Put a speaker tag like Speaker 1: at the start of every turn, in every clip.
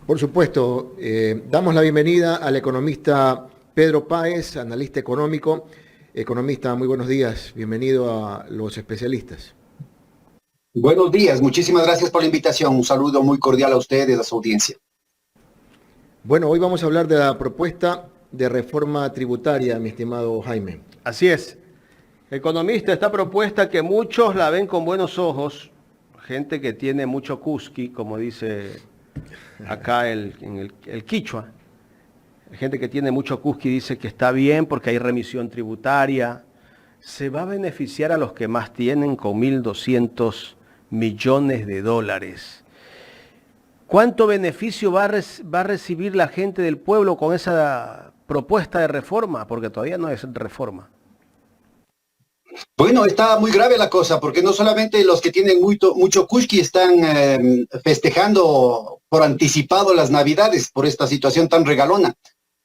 Speaker 1: Por supuesto, damos la bienvenida al economista Pedro Páez, analista económico. Economista, muy buenos días. Bienvenido a Los Especialistas.
Speaker 2: Buenos días, muchísimas gracias por la invitación. Un saludo muy cordial a ustedes, a su audiencia.
Speaker 1: Bueno, hoy vamos a hablar de la propuesta de reforma tributaria, mi estimado Jaime.
Speaker 3: Así es. Economista, esta propuesta que muchos la ven con buenos ojos, gente que tiene mucho cusqui, como dice acá el quichua, gente que tiene mucho cusqui dice que está bien porque hay remisión tributaria, se va a beneficiar a los que más tienen con 1.200 millones de dólares. ¿Cuánto beneficio va a recibir la gente del pueblo con esa propuesta de reforma? Porque todavía no es reforma.
Speaker 2: Bueno, está muy grave la cosa, porque no solamente los que tienen mucho kushki están festejando por anticipado las Navidades por esta situación tan regalona,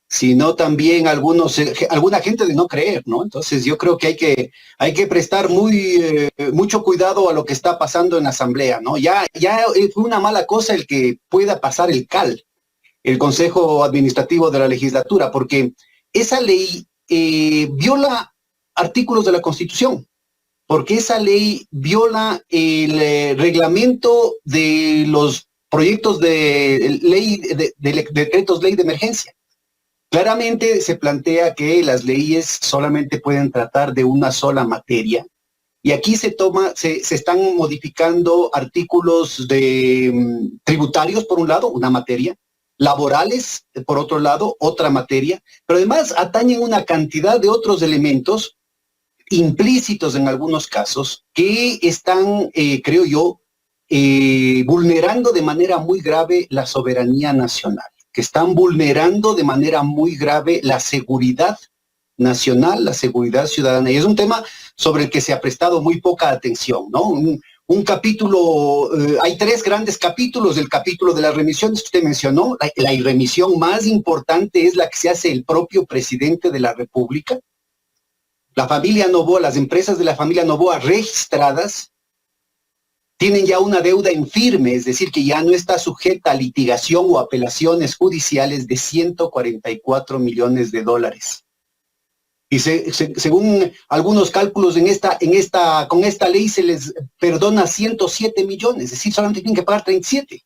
Speaker 2: sino también alguna gente de no creer, ¿no? Entonces yo creo que hay que prestar mucho cuidado a lo que está pasando en la Asamblea, ¿no? Ya fue una mala cosa el que pueda pasar el CAL, el Consejo Administrativo de la Legislatura, porque esa ley viola artículos de la Constitución, porque esa ley viola el reglamento de los proyectos de ley, de decretos ley de emergencia. Claramente se plantea que las leyes solamente pueden tratar de una sola materia, y aquí se están modificando artículos tributarios, por un lado, una materia, laborales, por otro lado, otra materia, pero además atañen una cantidad de otros elementos implícitos en algunos casos que están, creo yo, vulnerando de manera muy grave la soberanía nacional, que están vulnerando de manera muy grave la seguridad nacional, la seguridad ciudadana. Y es un tema sobre el que se ha prestado muy poca atención, ¿no? Un capítulo, hay tres grandes capítulos: el capítulo de las remisiones que usted mencionó. La remisión más importante es la que se hace el propio presidente de la República. La familia Noboa, las empresas de la familia Noboa registradas, tienen ya una deuda en firme, es decir, que ya no está sujeta a litigación o apelaciones judiciales, de 144 millones de dólares. Y según algunos cálculos, con esta ley se les perdona 107 millones, es decir, solamente tienen que pagar 37.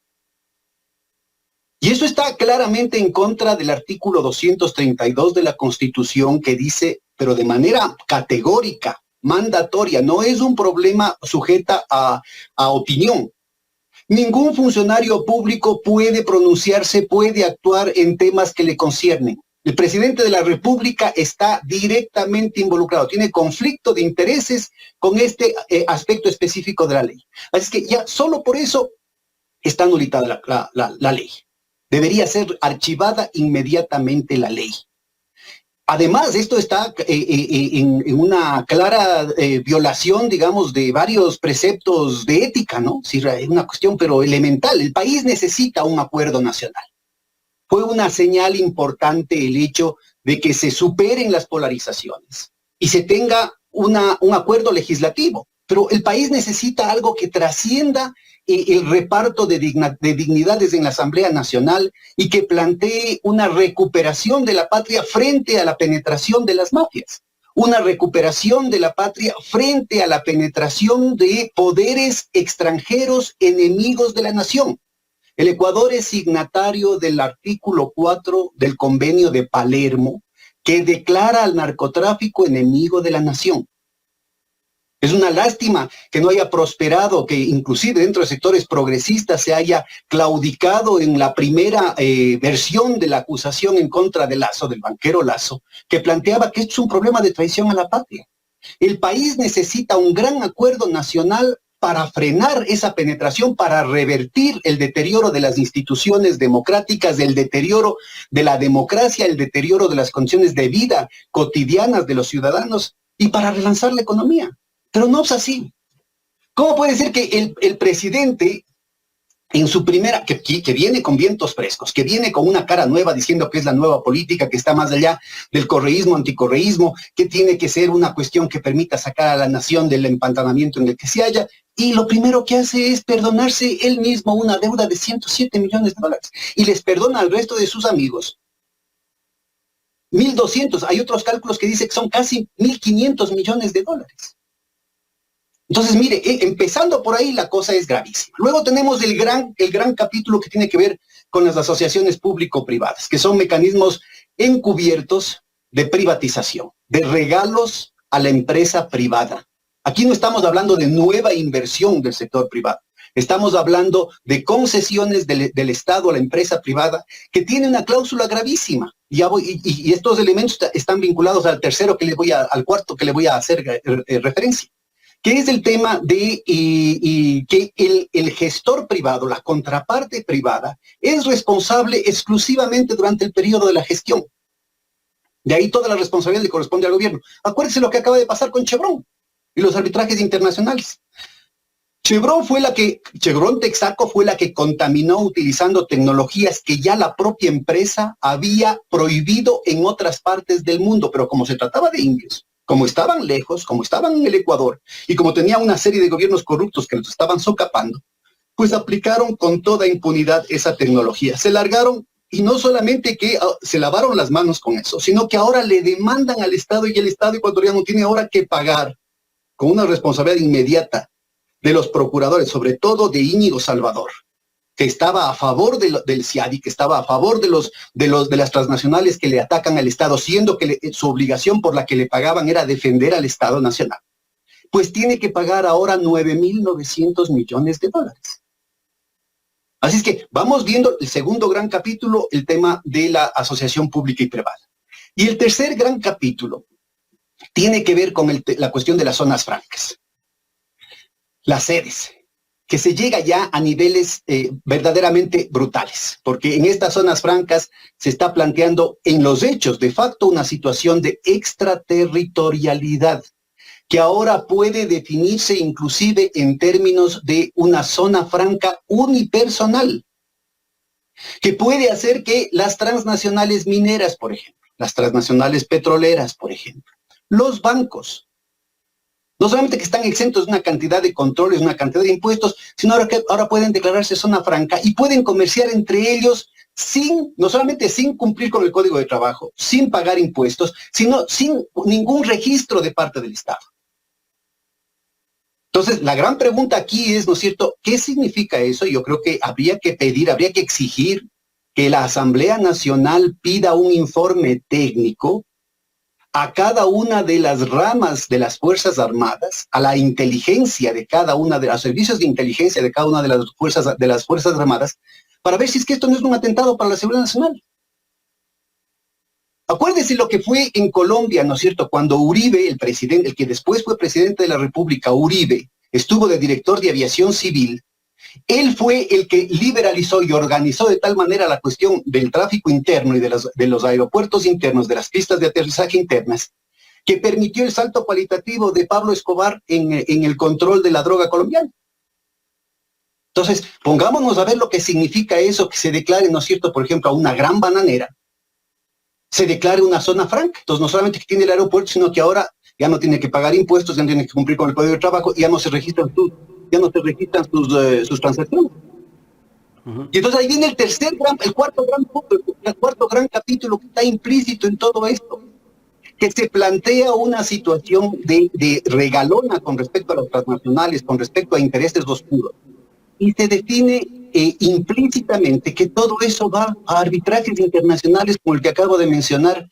Speaker 2: Y eso está claramente en contra del artículo 232 de la Constitución, que dice, pero de manera categórica, mandatoria, no es un problema sujeta a opinión. Ningún funcionario público puede pronunciarse, puede actuar en temas que le conciernen. El presidente de la República está directamente involucrado, tiene conflicto de intereses con este aspecto específico de la ley. Así que ya solo por eso está anulada la ley. Debería ser archivada inmediatamente la ley. Además, esto está en una clara violación, digamos, de varios preceptos de ética, ¿no? Sí, es una cuestión, pero elemental. El país necesita un acuerdo nacional. Fue una señal importante el hecho de que se superen las polarizaciones y se tenga un acuerdo legislativo. Pero el país necesita algo que trascienda el reparto de dignidades en la Asamblea Nacional y que plantee una recuperación de la patria frente a la penetración de las mafias, una recuperación de la patria frente a la penetración de poderes extranjeros enemigos de la nación. El Ecuador es signatario del artículo 4 del Convenio de Palermo, que declara al narcotráfico enemigo de la nación. Es una lástima que no haya prosperado, que inclusive dentro de sectores progresistas se haya claudicado en la primera versión de la acusación en contra de Lasso, del banquero Lasso, que planteaba que esto es un problema de traición a la patria. El país necesita un gran acuerdo nacional para frenar esa penetración, para revertir el deterioro de las instituciones democráticas, el deterioro de la democracia, el deterioro de las condiciones de vida cotidianas de los ciudadanos y para relanzar la economía. Pero no es así. ¿Cómo puede ser que el presidente, en su primera, que viene con vientos frescos, que viene con una cara nueva diciendo que es la nueva política, que está más allá del correísmo, anticorreísmo, que tiene que ser una cuestión que permita sacar a la nación del empantanamiento en el que se halla, y lo primero que hace es perdonarse él mismo una deuda de 107 millones de dólares y les perdona al resto de sus amigos 1.200. Hay otros cálculos que dicen que son casi 1.500 millones de dólares. Entonces, mire, empezando por ahí la cosa es gravísima. Luego tenemos el gran capítulo que tiene que ver con las asociaciones público-privadas, que son mecanismos encubiertos de privatización, de regalos a la empresa privada. Aquí no estamos hablando de nueva inversión del sector privado. Estamos hablando de concesiones del Estado a la empresa privada que tiene una cláusula gravísima. Y estos elementos están vinculados al cuarto que le voy a hacer referencia, que es el tema de que el gestor privado, la contraparte privada, es responsable exclusivamente durante el periodo de la gestión. De ahí toda la responsabilidad le corresponde al gobierno. Acuérdense lo que acaba de pasar con Chevron y los arbitrajes internacionales. Chevron Texaco fue la que contaminó utilizando tecnologías que ya la propia empresa había prohibido en otras partes del mundo, pero como se trataba de indios, como estaban lejos, como estaban en el Ecuador, y como tenía una serie de gobiernos corruptos que los estaban socapando, pues aplicaron con toda impunidad esa tecnología. Se largaron, y no solamente que se lavaron las manos con eso, sino que ahora le demandan al Estado, y el Estado ecuatoriano tiene ahora que pagar con una responsabilidad inmediata de los procuradores, sobre todo de Íñigo Salvador, que estaba a favor del CIADI, que estaba a favor de las transnacionales que le atacan al Estado, siendo que su obligación por la que le pagaban era defender al Estado Nacional, pues tiene que pagar ahora 9.900 millones de dólares. Así es que vamos viendo el segundo gran capítulo, el tema de la asociación pública y privada. Y el tercer gran capítulo tiene que ver con la cuestión de las zonas francas. Las sedes, que se llega ya a niveles verdaderamente brutales, porque en estas zonas francas se está planteando en los hechos de facto una situación de extraterritorialidad, que ahora puede definirse inclusive en términos de una zona franca unipersonal, que puede hacer que las transnacionales mineras, por ejemplo, las transnacionales petroleras, por ejemplo, los bancos, no solamente que están exentos de una cantidad de controles, una cantidad de impuestos, sino ahora pueden declararse zona franca y pueden comerciar entre ellos no solamente sin cumplir con el Código de Trabajo, sin pagar impuestos, sino sin ningún registro de parte del Estado. Entonces, la gran pregunta aquí es, ¿no es cierto?, ¿qué significa eso? Yo creo que habría que exigir que la Asamblea Nacional pida un informe técnico a cada una de las ramas de las Fuerzas Armadas, a la inteligencia de cada una de los servicios de inteligencia de cada una de las Fuerzas Armadas, para ver si es que esto no es un atentado para la seguridad nacional. Acuérdese lo que fue en Colombia, ¿no es cierto?, cuando Uribe, el que después fue presidente de la República, Uribe, estuvo de director de aviación civil. Él fue el que liberalizó y organizó de tal manera la cuestión del tráfico interno y de los aeropuertos internos, de las pistas de aterrizaje internas, que permitió el salto cualitativo de Pablo Escobar en el control de la droga colombiana. Entonces, pongámonos a ver lo que significa eso, que se declare, ¿no es cierto?, por ejemplo, a una gran bananera, se declare una zona franca. Entonces, no solamente que tiene el aeropuerto, sino que ahora ya no tiene que pagar impuestos, ya no tiene que cumplir con el Código de Trabajo, ya no se registran sus transacciones. Y entonces ahí viene el cuarto gran capítulo que está implícito en todo esto, que se plantea una situación de regalona con respecto a las transnacionales, con respecto a intereses oscuros. Y se define implícitamente que todo eso va a arbitrajes internacionales como el que acabo de mencionar,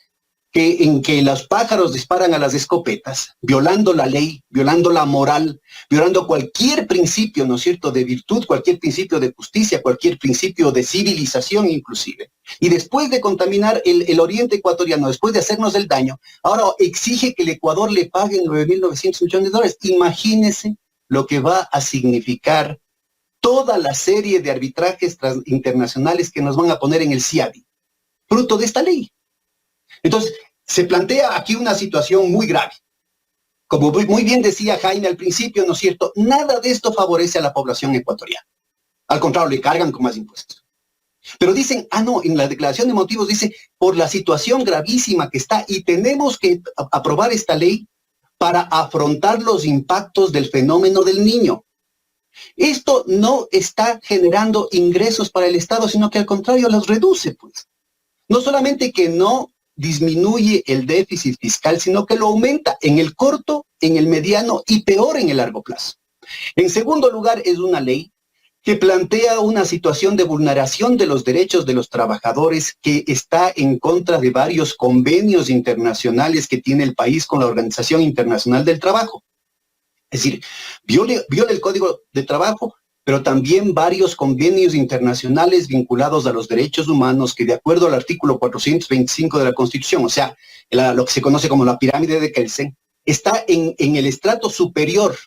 Speaker 2: en que los pájaros disparan a las escopetas, violando la ley, violando la moral, violando cualquier principio, ¿no es cierto?, de virtud, cualquier principio de justicia, cualquier principio de civilización inclusive. Y después de contaminar el oriente ecuatoriano, después de hacernos el daño, ahora exige que el Ecuador le pague 9.900 millones de dólares. Imagínense lo que va a significar toda la serie de arbitrajes internacionales que nos van a poner en el CIADI, fruto de esta ley. Entonces, se plantea aquí una situación muy grave. Como muy bien decía Jaime al principio, ¿no es cierto?, nada de esto favorece a la población ecuatoriana. Al contrario, le cargan con más impuestos. Pero dicen, no, en la declaración de motivos dice, por la situación gravísima que está, y tenemos que aprobar esta ley para afrontar los impactos del fenómeno del Niño. Esto no está generando ingresos para el Estado, sino que al contrario los reduce, pues. No solamente que no disminuye el déficit fiscal, sino que lo aumenta en el corto, en el mediano y peor en el largo plazo. En segundo lugar, es una ley que plantea una situación de vulneración de los derechos de los trabajadores que está en contra de varios convenios internacionales que tiene el país con la Organización Internacional del Trabajo. Es decir, viola el Código de Trabajo, pero también varios convenios internacionales vinculados a los derechos humanos que, de acuerdo al artículo 425 de la Constitución, o sea, lo que se conoce como la pirámide de Kelsen, está en el estrato superior,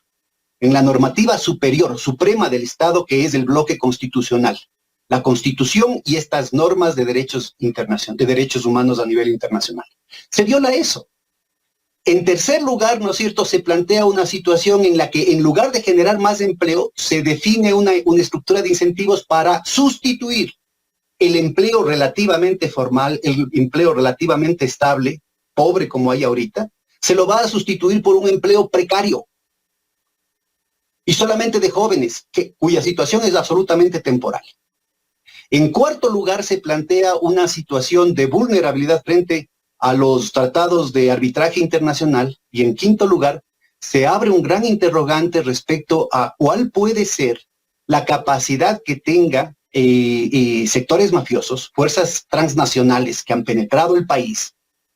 Speaker 2: en la normativa superior, suprema del Estado, que es el bloque constitucional. La Constitución y estas normas de derechos humanos a nivel internacional. Se viola eso. En tercer lugar, ¿no es cierto?, se plantea una situación en la que, en lugar de generar más empleo, se define una estructura de incentivos para sustituir el empleo relativamente formal, el empleo relativamente estable, pobre como hay ahorita, se lo va a sustituir por un empleo precario. Y solamente de jóvenes, cuya situación es absolutamente temporal. En cuarto lugar, se plantea una situación de vulnerabilidad frente a los tratados de arbitraje internacional, y en quinto lugar, se abre un gran interrogante respecto a cuál puede ser la capacidad que tenga sectores mafiosos, fuerzas transnacionales que han penetrado el país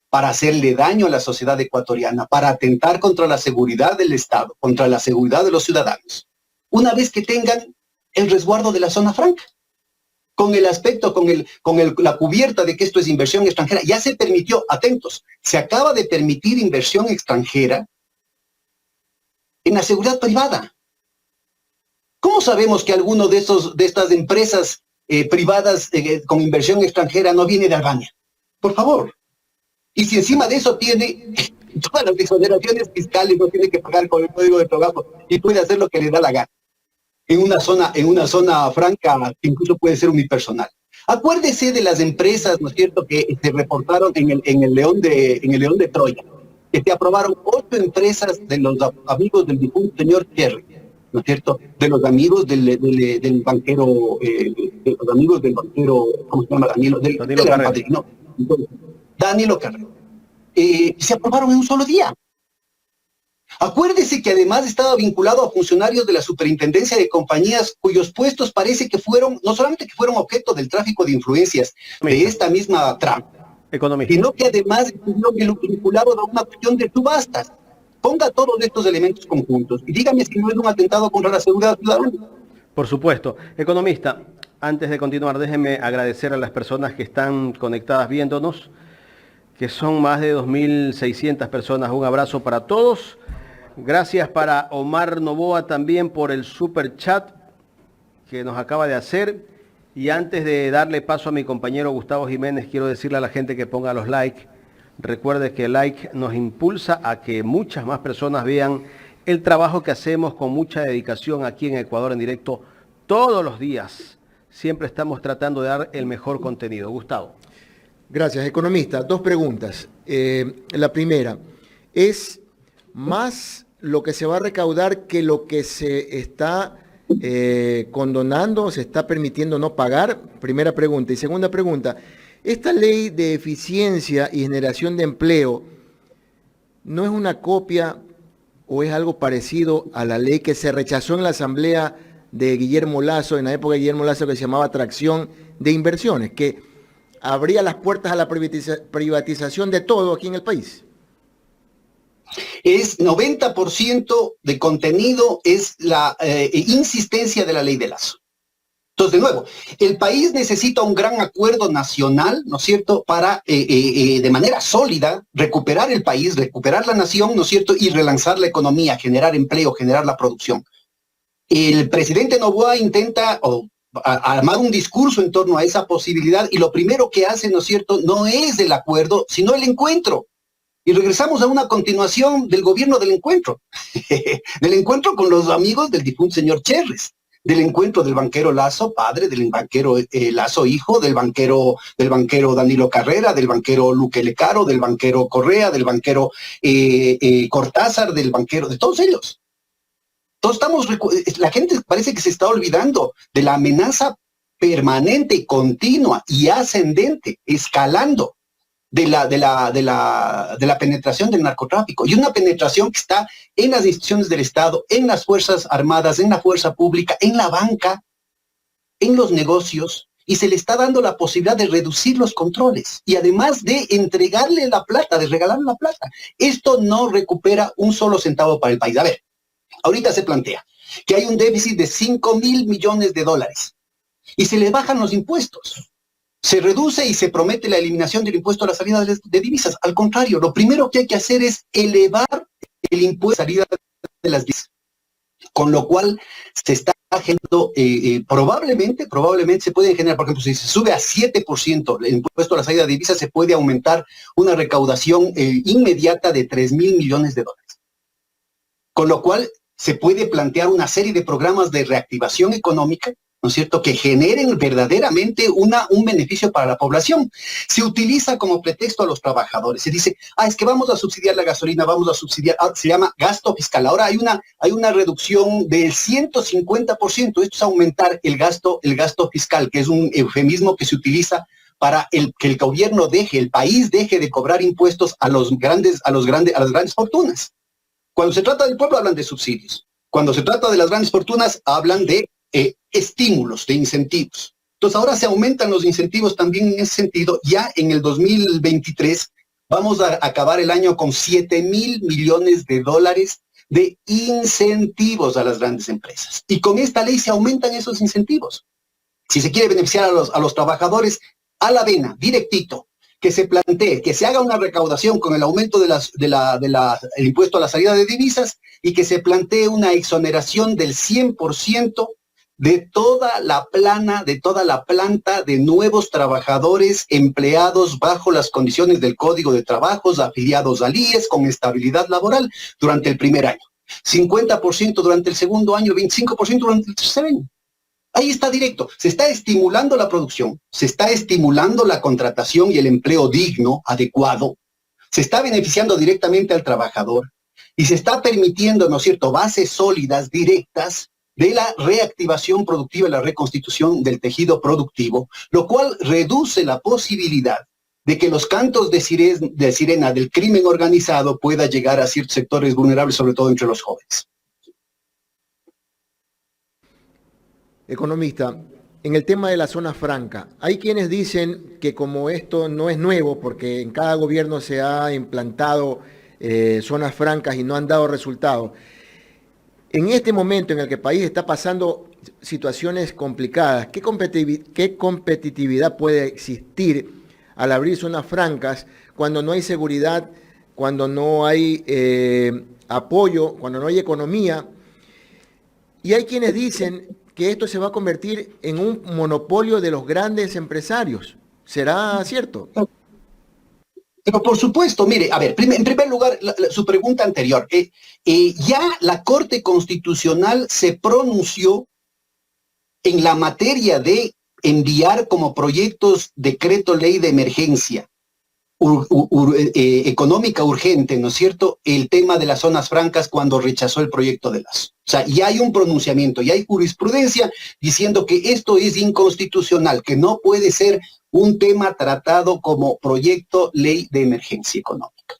Speaker 2: para hacerle daño a la sociedad ecuatoriana, para atentar contra la seguridad del Estado, contra la seguridad de los ciudadanos, una vez que tengan el resguardo de la zona franca. Con el aspecto, la cubierta de que esto es inversión extranjera. Ya se permitió, atentos, se acaba de permitir inversión extranjera en la seguridad privada. ¿Cómo sabemos que alguno de estas empresas privadas con inversión extranjera no viene de Albania? Por favor. Y si encima de eso tiene todas las exoneraciones fiscales, no tiene que pagar con el Código de Trabajo y puede hacer lo que le da la gana. En una zona franca que incluso puede ser unipersonal. Acuérdese de las empresas, ¿no es cierto?, que se reportaron en el León de Troya, que se aprobaron 8 empresas de los amigos del difunto señor Cherry, ¿no es cierto?, de los amigos del banquero, ¿cómo se llama? Danilo Carrero. No, Danilo Carrero. Se aprobaron en un solo día. Acuérdese que además estaba vinculado a funcionarios de la superintendencia de compañías cuyos puestos parece que fueron, no solamente que fueron objeto del tráfico de influencias de esta misma trama, sino que además estuvieron vinculados a una cuestión de subastas. Ponga todos estos elementos conjuntos y dígame si no es un atentado contra la seguridad ciudadana.
Speaker 3: Por supuesto. Economista, antes de continuar, déjeme agradecer a las personas que están conectadas viéndonos, que son más de 2.600 personas. Un abrazo para todos. Gracias para Omar Novoa también por el super chat que nos acaba de hacer. Y antes de darle paso a mi compañero Gustavo Jiménez, quiero decirle a la gente que ponga los likes. Recuerde que el like nos impulsa a que muchas más personas vean el trabajo que hacemos con mucha dedicación aquí en Ecuador en directo todos los días. Siempre estamos tratando de dar el mejor contenido. Gustavo.
Speaker 1: Gracias, economista. 2 preguntas. La primera, ¿es más lo que se va a recaudar que lo que se está condonando, se está permitiendo no pagar? Primera pregunta. Y segunda pregunta, esta ley de eficiencia y generación de empleo, ¿no es una copia o es algo parecido a la ley que se rechazó en la asamblea de Guillermo Lasso, en la época de Guillermo Lasso, que se llamaba atracción de inversiones, que abría las puertas a la privatización de todo aquí en el país?
Speaker 2: Es 90% de contenido, es la insistencia de la ley de Lasso. Entonces, de nuevo, el país necesita un gran acuerdo nacional, ¿no es cierto?, para, de manera sólida, recuperar el país, recuperar la nación, ¿no es cierto?, y relanzar la economía, generar empleo, generar la producción. El presidente Noboa intenta armar un discurso en torno a esa posibilidad, y lo primero que hace, ¿no es cierto?, no es el acuerdo, sino el encuentro. Y regresamos a una continuación del gobierno del encuentro, del encuentro con los amigos del difunto señor Cherres, del encuentro del banquero Lasso, padre, del banquero Lasso, hijo, del banquero Danilo Carrera, del banquero Luque Lecaro, del banquero Correa, del banquero Cortázar, del banquero, de todos ellos. La gente parece que se está olvidando de la amenaza permanente, continua y ascendente, escalando de la penetración del narcotráfico, y una penetración que está en las instituciones del Estado, en las Fuerzas Armadas, en la fuerza pública, en la banca, en los negocios, y se le está dando la posibilidad de reducir los controles y además de entregarle la plata, de regalarle la plata. Esto no recupera un solo centavo para el país. A ver, ahorita se plantea que hay un déficit de 5.000 millones de dólares y se le bajan los impuestos. Se reduce y se promete la eliminación del impuesto a la salida de divisas. Al contrario, lo primero que hay que hacer es elevar el impuesto a la salida de las divisas, con lo cual se está generando, probablemente se puede generar, por ejemplo, si se sube a 7% el impuesto a la salida de divisas, se puede aumentar una recaudación inmediata de 3.000 millones de dólares. Con lo cual se puede plantear una serie de programas de reactivación económica, ¿no es cierto?, que generen verdaderamente un beneficio para la población. Se utiliza como pretexto a los trabajadores. Se dice, es que vamos a subsidiar la gasolina, vamos a subsidiar, se llama gasto fiscal. Ahora hay una reducción del 150%. Esto es aumentar el gasto fiscal, que es un eufemismo que se utiliza para que el gobierno el país deje de cobrar impuestos a las grandes fortunas. Cuando se trata del pueblo hablan de subsidios. Cuando se trata de las grandes fortunas hablan de estímulos, de incentivos. Entonces ahora se aumentan los incentivos también en ese sentido. Ya en el 2023 vamos a acabar el año con 7.000 millones de dólares de incentivos a las grandes empresas. Y con esta ley se aumentan esos incentivos. Si se quiere beneficiar a los trabajadores, a la vena, directito, que se plantee, que se haga una recaudación con el aumento el impuesto a la salida de divisas y que se plantee una exoneración del 100% de toda la planta de nuevos trabajadores empleados bajo las condiciones del Código de Trabajos, afiliados al IES, con estabilidad laboral durante el primer año. 50% durante el segundo año, 25% durante el tercer año. Ahí está directo. Se está estimulando la producción, se está estimulando la contratación y el empleo digno, adecuado, se está beneficiando directamente al trabajador y se está permitiendo, ¿no es cierto?, bases sólidas, directas, de la reactivación productiva y la reconstitución del tejido productivo, lo cual reduce la posibilidad de que los cantos de sirena del crimen organizado pueda llegar a ciertos sectores vulnerables, sobre todo entre los jóvenes.
Speaker 1: Economista, en el tema de la zona franca, hay quienes dicen que como esto no es nuevo, porque en cada gobierno se ha implantado zonas francas y no han dado resultados, en este momento en el que el país está pasando situaciones complicadas, ¿qué competitividad puede existir al abrir zonas francas cuando no hay seguridad, cuando no hay apoyo, cuando no hay economía? Y hay quienes dicen que esto se va a convertir en un monopolio de los grandes empresarios. ¿Será cierto?
Speaker 2: Pero por supuesto, mire, a ver, en primer lugar, su pregunta anterior. Ya la Corte Constitucional se pronunció en la materia de enviar como proyectos decreto ley de emergencia económica urgente, ¿no es cierto?, el tema de las zonas francas cuando rechazó el proyecto de Lazo. O sea, ya hay un pronunciamiento, ya hay jurisprudencia diciendo que esto es inconstitucional, que no puede ser un tema tratado como proyecto ley de emergencia económica.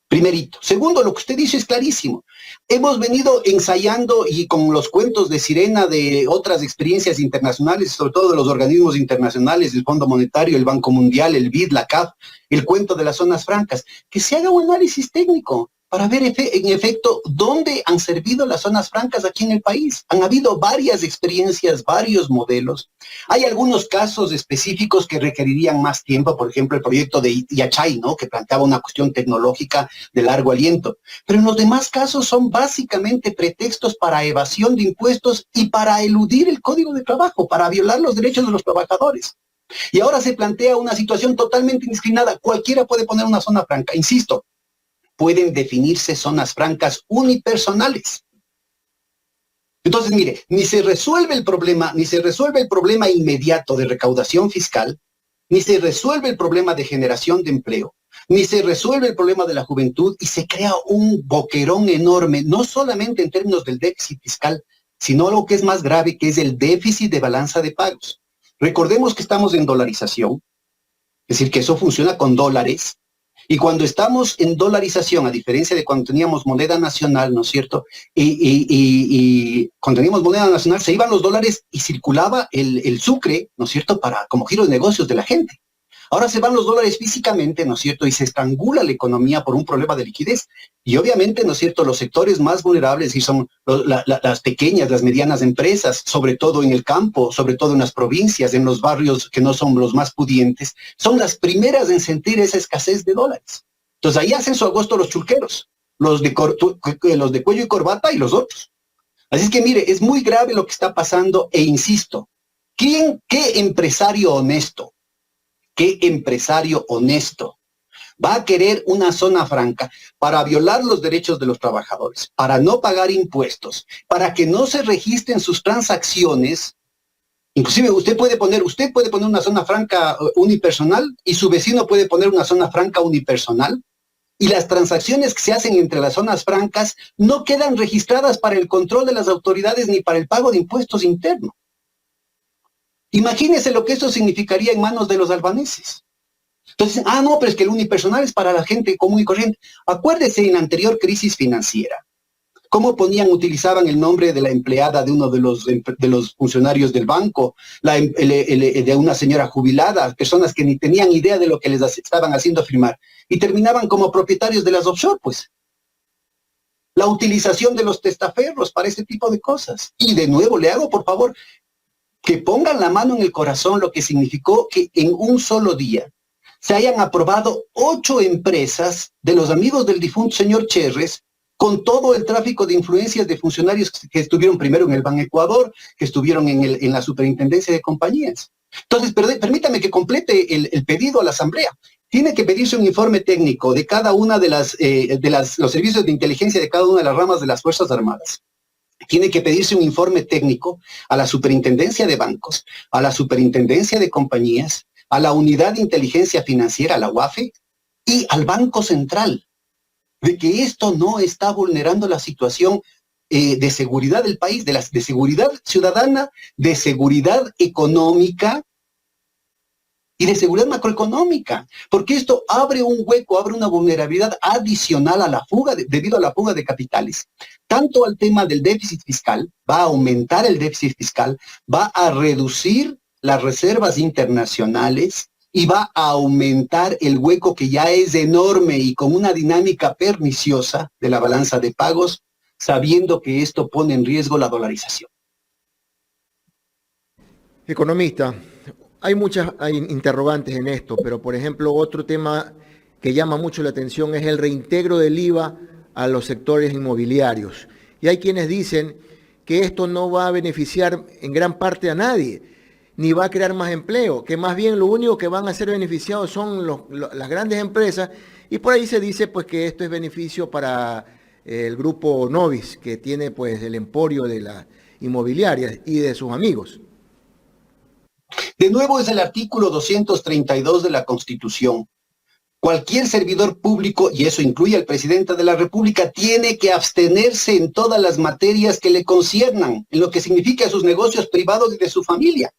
Speaker 2: Primerito. Segundo, lo que usted dice es clarísimo. Hemos venido ensayando y con los cuentos de sirena de otras experiencias internacionales, sobre todo de los organismos internacionales, el Fondo Monetario, el Banco Mundial, el BID, la CAF, el cuento de las zonas francas, que se haga un análisis técnico para ver en efecto dónde han servido las zonas francas aquí en el país. Han habido varias experiencias, varios modelos. Hay algunos casos específicos que requerirían más tiempo, por ejemplo, el proyecto de Yachay, ¿no?, que planteaba una cuestión tecnológica de largo aliento. Pero en los demás casos son básicamente pretextos para evasión de impuestos y para eludir el Código de Trabajo, para violar los derechos de los trabajadores. Y ahora se plantea una situación totalmente indiscriminada. Cualquiera puede poner una zona franca, insisto. Pueden definirse zonas francas unipersonales. Entonces, mire, ni se resuelve el problema inmediato de recaudación fiscal, ni se resuelve el problema de generación de empleo, ni se resuelve el problema de la juventud y se crea un boquerón enorme, no solamente en términos del déficit fiscal, sino algo que es más grave, que es el déficit de balanza de pagos. Recordemos que estamos en dolarización, es decir, que eso funciona con dólares, y cuando estamos en dolarización, a diferencia de cuando teníamos moneda nacional, ¿no es cierto? Y cuando teníamos moneda nacional, se iban los dólares y circulaba el sucre, ¿no es cierto?, como giro de negocios de la gente. Ahora se van los dólares físicamente, ¿no es cierto?, y se estrangula la economía por un problema de liquidez. Y obviamente, ¿no es cierto?, los sectores más vulnerables, y son las pequeñas, las medianas empresas, sobre todo en el campo, sobre todo en las provincias, en los barrios que no son los más pudientes, son las primeras en sentir esa escasez de dólares. Entonces ahí hacen su agosto los chulqueros, los de cuello y corbata y los otros. Así es que mire, es muy grave lo que está pasando e insisto, ¿qué empresario honesto? ¿Qué empresario honesto va a querer una zona franca para violar los derechos de los trabajadores, para no pagar impuestos, para que no se registren sus transacciones? Inclusive usted puede poner una zona franca unipersonal y su vecino puede poner una zona franca unipersonal, y las transacciones que se hacen entre las zonas francas no quedan registradas para el control de las autoridades ni para el pago de impuestos internos. Imagínese lo que esto significaría en manos de los albaneses. Entonces, no, pero es que el unipersonal es para la gente común y corriente. Acuérdese en la anterior crisis financiera, cómo utilizaban el nombre de la empleada de uno de los funcionarios del banco, de una señora jubilada, personas que ni tenían idea de lo que les estaban haciendo firmar, y terminaban como propietarios de las offshore, pues. La utilización de los testaferros para ese tipo de cosas. Y de nuevo, le hago, por favor, que pongan la mano en el corazón lo que significó que en un solo día se hayan aprobado 8 empresas de los amigos del difunto señor Cherres, con todo el tráfico de influencias de funcionarios que estuvieron primero en el Ban Ecuador, que estuvieron en la Superintendencia de Compañías. Entonces, permítame que complete el pedido a la Asamblea. Tiene que pedirse un informe técnico de cada una de los servicios de inteligencia de cada una de las ramas de las Fuerzas Armadas. Tiene que pedirse un informe técnico a la Superintendencia de Bancos, a la Superintendencia de Compañías, a la Unidad de Inteligencia Financiera, la UAFE, y al Banco Central, de que esto no está vulnerando la situación de seguridad del país, de seguridad ciudadana, de seguridad económica y de seguridad macroeconómica, porque esto abre un hueco, abre una vulnerabilidad adicional a la fuga, debido a la fuga de capitales, tanto al tema del déficit fiscal, va a aumentar el déficit fiscal, va a reducir las reservas internacionales y va a aumentar el hueco que ya es enorme y con una dinámica perniciosa de la balanza de pagos, sabiendo que esto pone en riesgo la dolarización.
Speaker 1: Economista, hay interrogantes en esto, pero por ejemplo otro tema que llama mucho la atención es el reintegro del IVA a los sectores inmobiliarios. Y hay quienes dicen que esto no va a beneficiar en gran parte a nadie, ni va a crear más empleo, que más bien lo único que van a ser beneficiados son las grandes empresas, y por ahí se dice pues que esto es beneficio para el grupo Novis, que tiene pues el emporio de las inmobiliarias y de sus amigos.
Speaker 2: De nuevo es el artículo 232 de la Constitución. Cualquier servidor público, y eso incluye al presidente de la República, tiene que abstenerse en todas las materias que le conciernan, en lo que significa sus negocios privados y de su familia.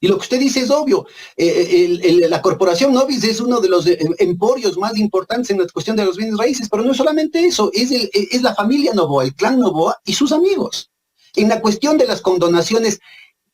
Speaker 2: Y lo que usted dice es obvio. La corporación Novis es uno de los emporios más importantes en la cuestión de los bienes raíces, pero no es solamente eso, es la familia Noboa, el clan Noboa y sus amigos. En la cuestión de las condonaciones,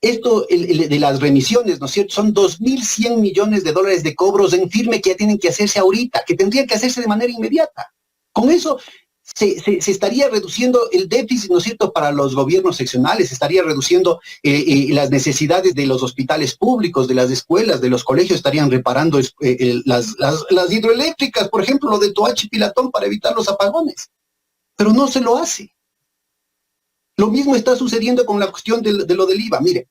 Speaker 2: de las remisiones, ¿no es cierto? Son 2.100 millones de dólares de cobros en firme que ya tienen que hacerse ahorita, que tendrían que hacerse de manera inmediata. Con eso se estaría reduciendo el déficit, ¿no es cierto?, para los gobiernos seccionales, se estaría reduciendo las necesidades de los hospitales públicos, de las escuelas, de los colegios, estarían reparando las hidroeléctricas, por ejemplo, lo de Toachi Pilatón para evitar los apagones. Pero no se lo hace. Lo mismo está sucediendo con la cuestión de lo del IVA. Mire,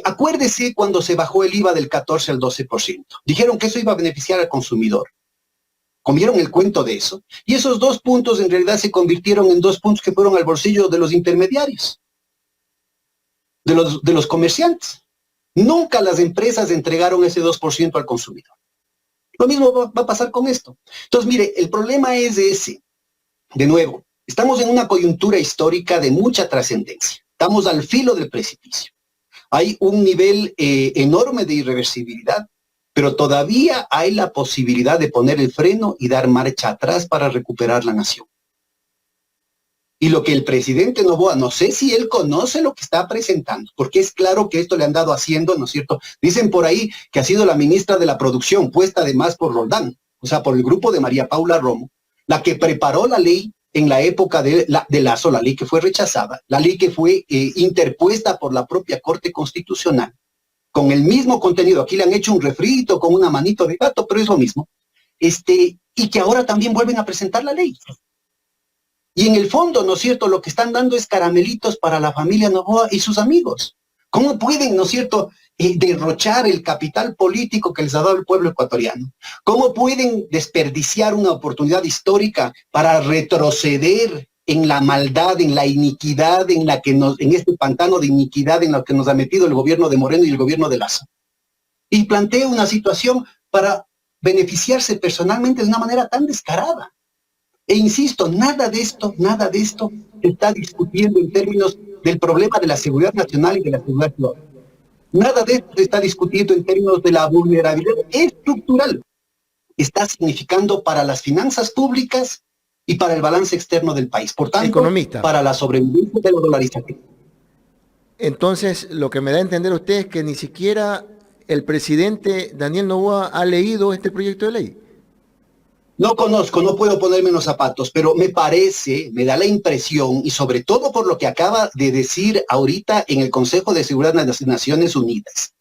Speaker 2: acuérdese cuando se bajó el IVA del 14 al 12%. Dijeron que eso iba a beneficiar al consumidor. Comieron el cuento de eso. Y esos 2 puntos en realidad se convirtieron en 2 puntos que fueron al bolsillo de los intermediarios, de los comerciantes. Nunca las empresas entregaron ese 2% al consumidor. Lo mismo va a pasar con esto. Entonces, mire, el problema es ese. De nuevo, estamos en una coyuntura histórica de mucha trascendencia. Estamos al filo del precipicio. Hay un nivel enorme de irreversibilidad, pero todavía hay la posibilidad de poner el freno y dar marcha atrás para recuperar la nación. Y lo que el presidente Noboa, no sé si él conoce lo que está presentando, porque es claro que esto le han dado haciendo, ¿no es cierto? Dicen por ahí que ha sido la ministra de la Producción, puesta además por Roldán, o sea, por el grupo de María Paula Romo, la que preparó la ley en la época de Lazo, la ley que fue rechazada, la ley que fue interpuesta por la propia Corte Constitucional, con el mismo contenido. Aquí le han hecho un refrito con una manito de gato, pero es lo mismo. Y que ahora también vuelven a presentar la ley. Y en el fondo, ¿no es cierto?, lo que están dando es caramelitos para la familia Noboa y sus amigos. ¿Cómo pueden, ¿no es cierto?, derrochar el capital político que les ha dado el pueblo ecuatoriano? ¿Cómo pueden desperdiciar una oportunidad histórica para retroceder en la maldad, en la iniquidad, en este pantano de iniquidad en lo que nos ha metido el gobierno de Moreno y el gobierno de Lazo? Y plantea una situación para beneficiarse personalmente de una manera tan descarada. E insisto, nada de esto se está discutiendo en términos del problema de la seguridad nacional y de la seguridad ciudadana. Nada de esto se está discutiendo en términos de la vulnerabilidad estructural. Está significando para las finanzas públicas y para el balance externo del país. Por tanto,
Speaker 1: economista,
Speaker 2: para la sobrevivencia de la dolarización.
Speaker 1: Entonces, lo que me da a entender usted es que ni siquiera el presidente Daniel Noboa ha leído este proyecto de ley.
Speaker 2: No conozco, no puedo ponerme en los zapatos, pero me parece, me da la impresión, y sobre todo por lo que acaba de decir ahorita en el Consejo de Seguridad de las Naciones Unidas,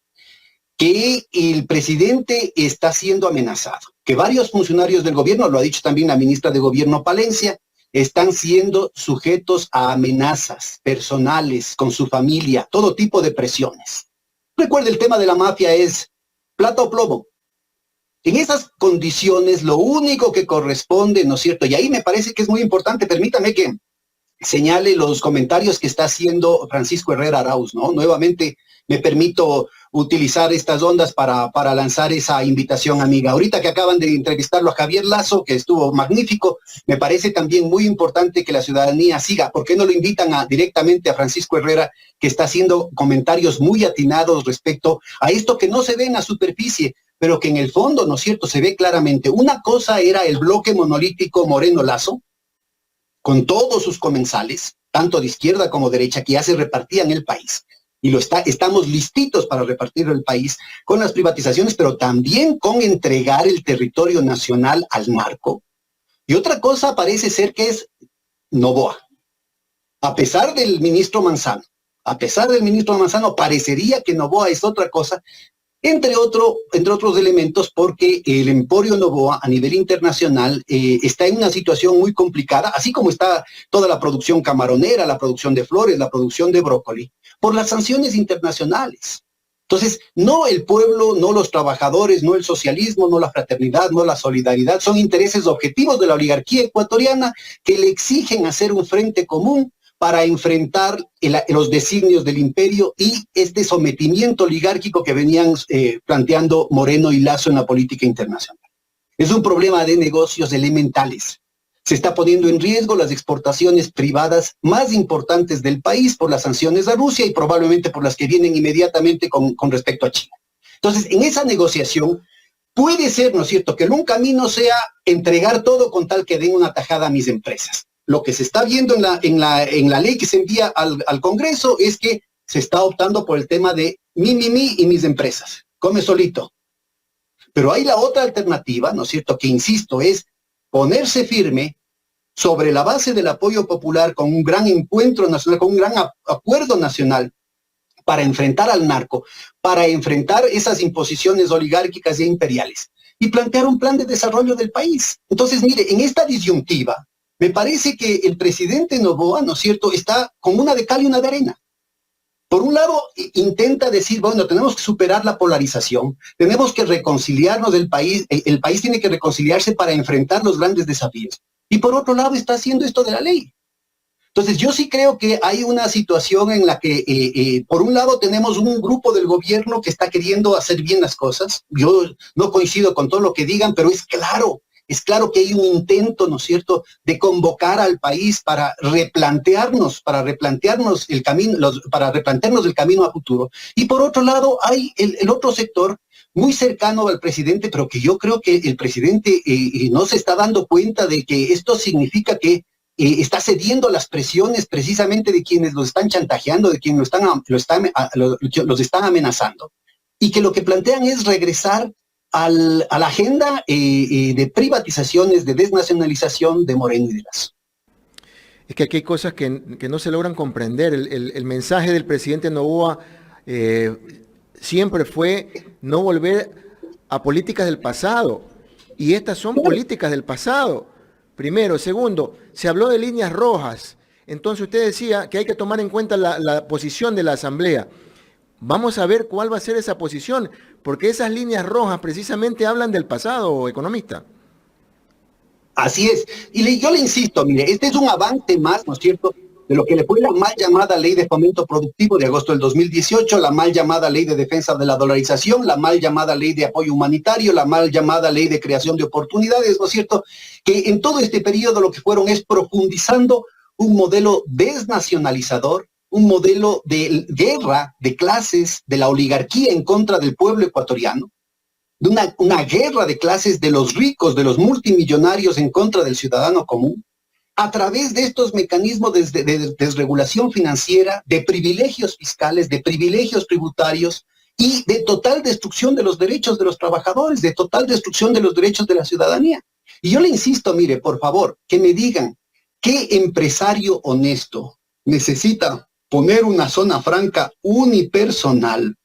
Speaker 2: que el presidente está siendo amenazado, que varios funcionarios del gobierno, lo ha dicho también la ministra de Gobierno Palencia, están siendo sujetos a amenazas personales con su familia, todo tipo de presiones. Recuerde, el tema de la mafia es plata o plomo. En esas condiciones, lo único que corresponde, ¿no es cierto? Y ahí me parece que es muy importante, permítame que señale los comentarios que está haciendo Francisco Herrera Arauz, ¿no? Nuevamente me permito utilizar estas ondas para lanzar esa invitación, amiga. Ahorita que acaban de entrevistarlo a Javier Lazo, que estuvo magnífico, me parece también muy importante que la ciudadanía siga. ¿Por qué no lo invitan directamente a Francisco Herrera, que está haciendo comentarios muy atinados respecto a esto que no se ve en la superficie, pero que en el fondo, ¿no es cierto?, se ve claramente? Una cosa era el bloque monolítico Moreno-Lazo, con todos sus comensales, tanto de izquierda como derecha, que ya se repartían el país. Y estamos listitos para repartir el país con las privatizaciones, pero también con entregar el territorio nacional al narco. Y otra cosa parece ser que es Noboa. A pesar del ministro Manzano, parecería que Noboa es otra cosa, entre otros elementos, porque el emporio Noboa a nivel internacional está en una situación muy complicada, así como está toda la producción camaronera, la producción de flores, la producción de brócoli, por las sanciones internacionales. Entonces, no el pueblo, no los trabajadores, no el socialismo, no la fraternidad, no la solidaridad, son intereses objetivos de la oligarquía ecuatoriana que le exigen hacer un frente común para enfrentar los designios del imperio y este sometimiento oligárquico que venían planteando Moreno y Lazo en la política internacional. Es un problema de negocios elementales. Se está poniendo en riesgo las exportaciones privadas más importantes del país por las sanciones a Rusia y probablemente por las que vienen inmediatamente con respecto a China. Entonces, en esa negociación puede ser, ¿no es cierto?, que un camino sea entregar todo con tal que den una tajada a mis empresas. Lo que se está viendo en la ley que se envía al Congreso es que se está optando por el tema de mi y mis empresas. Come solito. Pero hay la otra alternativa, ¿no es cierto?, que insisto, es ponerse firme sobre la base del apoyo popular con un gran encuentro nacional, con un gran acuerdo nacional para enfrentar al narco, para enfrentar esas imposiciones oligárquicas e imperiales y plantear un plan de desarrollo del país. Entonces, mire, en esta disyuntiva, me parece que el presidente Noboa, ¿no es cierto?, está con una de cal y una de arena. Por un lado, intenta decir, bueno, tenemos que superar la polarización, tenemos que reconciliarnos del país, el país tiene que reconciliarse para enfrentar los grandes desafíos. Y por otro lado, está haciendo esto de la ley. Entonces, yo sí creo que hay una situación en la que, por un lado, tenemos un grupo del gobierno que está queriendo hacer bien las cosas. Yo no coincido con todo lo que digan, pero es claro que hay un intento, ¿no es cierto?, de convocar al país para replantearnos el camino, para replantearnos el camino a futuro. Y por otro lado, hay el otro sector muy cercano al presidente, pero que yo creo que el presidente no se está dando cuenta de que esto significa que está cediendo a las presiones precisamente de quienes los están chantajeando, de quienes los están amenazando, y que lo que plantean es regresar a la agenda de privatizaciones, de desnacionalización de Moreno y de Lazo.
Speaker 1: Es que aquí hay cosas que no se logran comprender. El mensaje del presidente Noboa siempre fue no volver a políticas del pasado, y estas son políticas del pasado. Primero. Segundo, se habló de líneas rojas. Entonces usted decía que hay que tomar en cuenta la posición de la Asamblea. Vamos a ver cuál va a ser esa posición, porque esas líneas rojas precisamente hablan del pasado, economista.
Speaker 2: Así es. Y yo le insisto, mire, este es un avance más, ¿no es cierto?, de lo que le fue la mal llamada Ley de Fomento Productivo de agosto del 2018, la mal llamada Ley de Defensa de la Dolarización, la mal llamada Ley de Apoyo Humanitario, la mal llamada Ley de Creación de Oportunidades, ¿no es cierto?, que en todo este periodo lo que fueron es profundizando un modelo desnacionalizador, un modelo de guerra de clases, de la oligarquía en contra del pueblo ecuatoriano, de una guerra de clases de los ricos, de los multimillonarios en contra del ciudadano común, a través de estos mecanismos de desregulación financiera, de privilegios fiscales, de privilegios tributarios y de total destrucción de los derechos de los trabajadores, de total destrucción de los derechos de la ciudadanía. Y yo le insisto, mire, por favor, que me digan qué empresario honesto necesita poner una zona franca unipersonal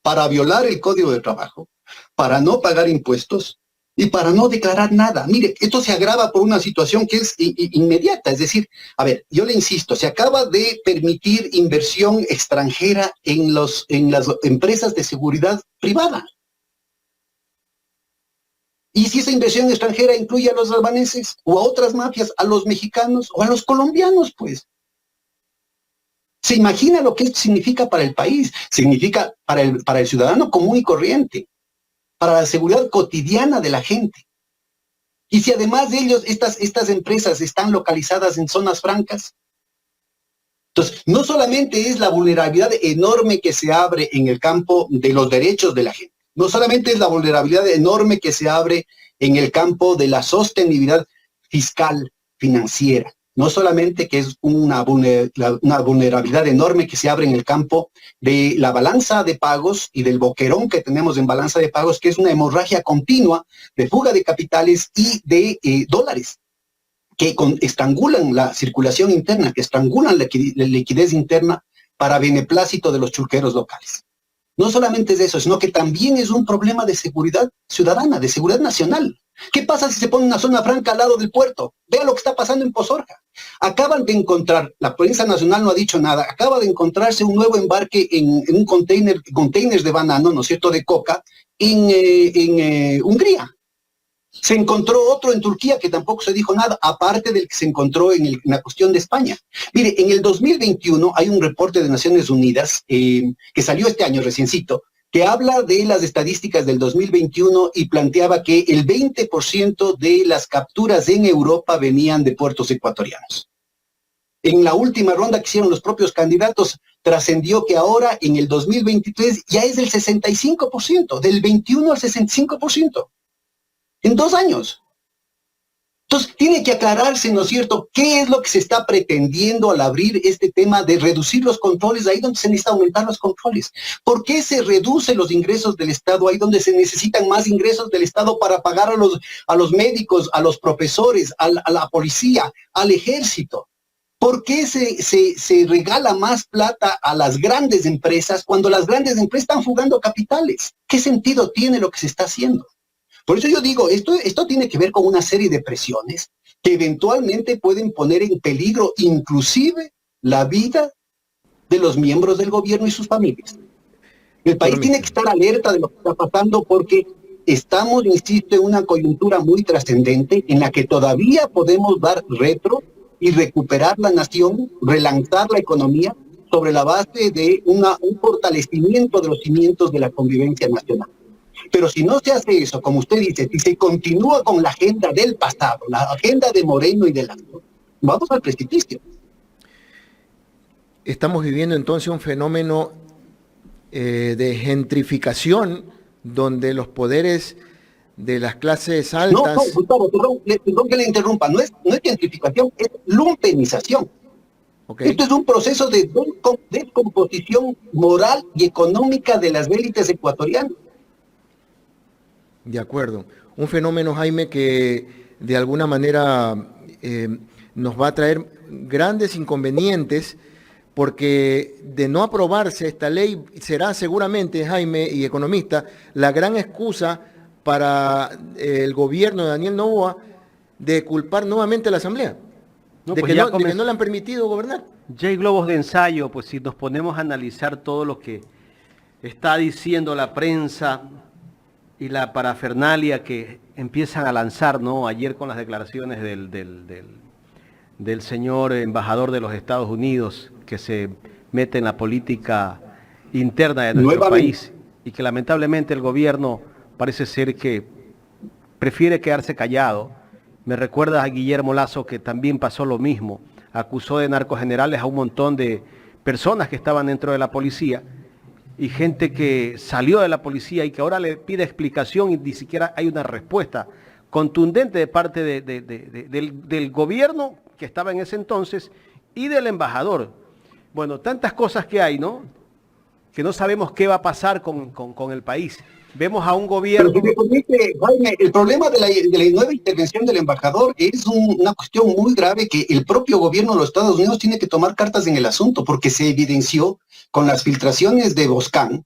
Speaker 2: para violar el Código de Trabajo, para no pagar impuestos y para no declarar nada. Mire, esto se agrava por una situación que es inmediata. Es decir, a ver, yo le insisto, se acaba de permitir inversión extranjera en las empresas de seguridad privada. Y si esa inversión extranjera incluye a los albaneses o a otras mafias, a los mexicanos o a los colombianos, pues. ¿Se imagina lo que esto significa para el país? Significa para el ciudadano común y corriente, para la seguridad cotidiana de la gente. Y si además de ellos, estas empresas están localizadas en zonas francas, entonces no solamente es la vulnerabilidad enorme que se abre en el campo de los derechos de la gente, no solamente es la vulnerabilidad enorme que se abre en el campo de la sostenibilidad fiscal, financiera, no solamente que es una vulnerabilidad enorme que se abre en el campo de la balanza de pagos y del boquerón que tenemos en balanza de pagos, que es una hemorragia continua de fuga de capitales y de dólares, que estrangulan la circulación interna, que estrangulan la liquidez interna para beneplácito de los chulqueros locales. No solamente es eso, sino que también es un problema de seguridad ciudadana, de seguridad nacional. ¿Qué pasa si se pone una zona franca al lado del puerto? Vea lo que está pasando en Pozorja. Acaban de encontrar, la prensa nacional no ha dicho nada, acaba de encontrarse un nuevo embarque en un containers de banano, ¿no es cierto?, de coca, en Hungría. Se encontró otro en Turquía que tampoco se dijo nada, aparte del que se encontró en la cuestión de España. Mire, en el 2021 hay un reporte de Naciones Unidas que salió este año reciencito, que habla de las estadísticas del 2021 y planteaba que el 20% de las capturas en Europa venían de puertos ecuatorianos. En la última ronda que hicieron los propios candidatos, trascendió que ahora en el 2023 ya es del 65%, del 21 al 65%. En 2 años. Entonces, tiene que aclararse, ¿no es cierto?, qué es lo que se está pretendiendo al abrir este tema de reducir los controles ahí donde se necesita aumentar los controles. ¿Por qué se reducen los ingresos del Estado ahí donde se necesitan más ingresos del Estado para pagar a los médicos, a los profesores, a la policía, al ejército? ¿Por qué se regala más plata a las grandes empresas cuando las grandes empresas están fugando capitales? ¿Qué sentido tiene lo que se está haciendo? Por eso yo digo, esto tiene que ver con una serie de presiones que eventualmente pueden poner en peligro inclusive la vida de los miembros del gobierno y sus familias. El país tiene que estar alerta de lo que está pasando porque estamos, insisto, en una coyuntura muy trascendente en la que todavía podemos dar retro y recuperar la nación, relanzar la economía sobre la base de un fortalecimiento de los cimientos de la convivencia nacional. Pero si no se hace eso, como usted dice, si se continúa con la agenda del pasado, la agenda de Moreno y de Lazo, vamos al precipicio.
Speaker 1: Estamos viviendo entonces un fenómeno de gentrificación donde los poderes de las clases altas...
Speaker 2: No, Gustavo, perdón que le interrumpa, no es gentrificación, es lumpenización. Okay. Esto es un proceso de descomposición moral y económica de las élites ecuatorianas.
Speaker 1: De acuerdo. Un fenómeno, Jaime, que de alguna manera nos va a traer grandes inconvenientes, porque de no aprobarse esta ley será seguramente, Jaime y economista, la gran excusa para el gobierno de Daniel Noboa de culpar nuevamente a la Asamblea, de que no le han permitido gobernar.
Speaker 3: Ya hay globos de ensayo, pues si nos ponemos a analizar todo lo que está diciendo la prensa y la parafernalia que empiezan a lanzar, ¿no? Ayer con las declaraciones del señor embajador de los Estados Unidos, que se mete en la política interna de nuestro país y que lamentablemente el gobierno parece ser que prefiere quedarse callado. Me recuerda a Guillermo Lazo, que también pasó lo mismo, acusó de narcogenerales a un montón de personas que estaban dentro de la policía y gente que salió de la policía y que ahora le pide explicación y ni siquiera hay una respuesta contundente de parte del gobierno que estaba en ese entonces y del embajador. Bueno, tantas cosas que hay, ¿no? Que no sabemos qué va a pasar con el país. Vemos a un gobierno...
Speaker 2: Pero si me permite, Jaime, el problema de la nueva intervención del embajador es una cuestión muy grave que el propio gobierno de los Estados Unidos tiene que tomar cartas en el asunto, porque se evidenció con las filtraciones de Boscan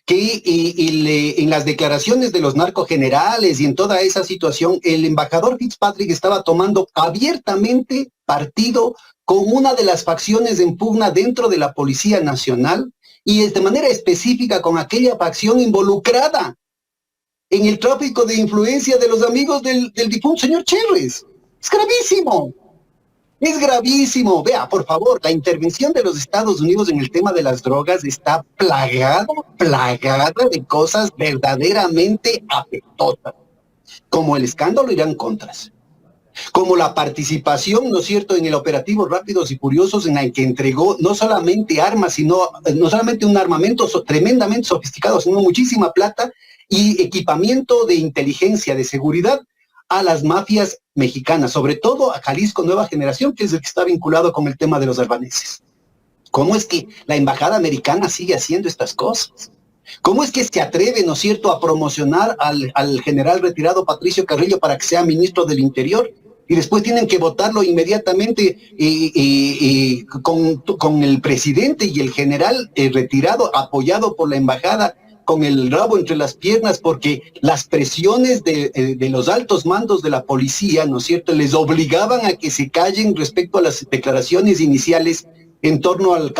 Speaker 2: que en las declaraciones de los narcogenerales y en toda esa situación, el embajador Fitzpatrick estaba tomando abiertamente partido con una de las facciones en pugna dentro de la Policía Nacional y de manera específica con aquella facción involucrada en el tráfico de influencia de los amigos del difunto señor Cherres. Es gravísimo. Es gravísimo. Vea, por favor, la intervención de los Estados Unidos en el tema de las drogas está plagada de cosas verdaderamente afectosas, como el escándalo Irán-Contras, como la participación, ¿no es cierto?, en el operativo Rápidos y Furiosos, en el que entregó no solamente armas, no solamente un armamento tremendamente sofisticado, sino muchísima plata y equipamiento de inteligencia, de seguridad, a las mafias mexicanas, sobre todo a Jalisco Nueva Generación, que es el que está vinculado con el tema de los albaneses. ¿Cómo es que la embajada americana sigue haciendo estas cosas? ¿Cómo es que se atreve, ¿no es cierto?, a promocionar al general retirado Patricio Carrillo para que sea ministro del Interior? Y después tienen que votarlo inmediatamente con el presidente y el general retirado, apoyado por la embajada, con el rabo entre las piernas, porque las presiones de los altos mandos de la policía, ¿no es cierto?, les obligaban a que se callen respecto a las declaraciones iniciales en torno al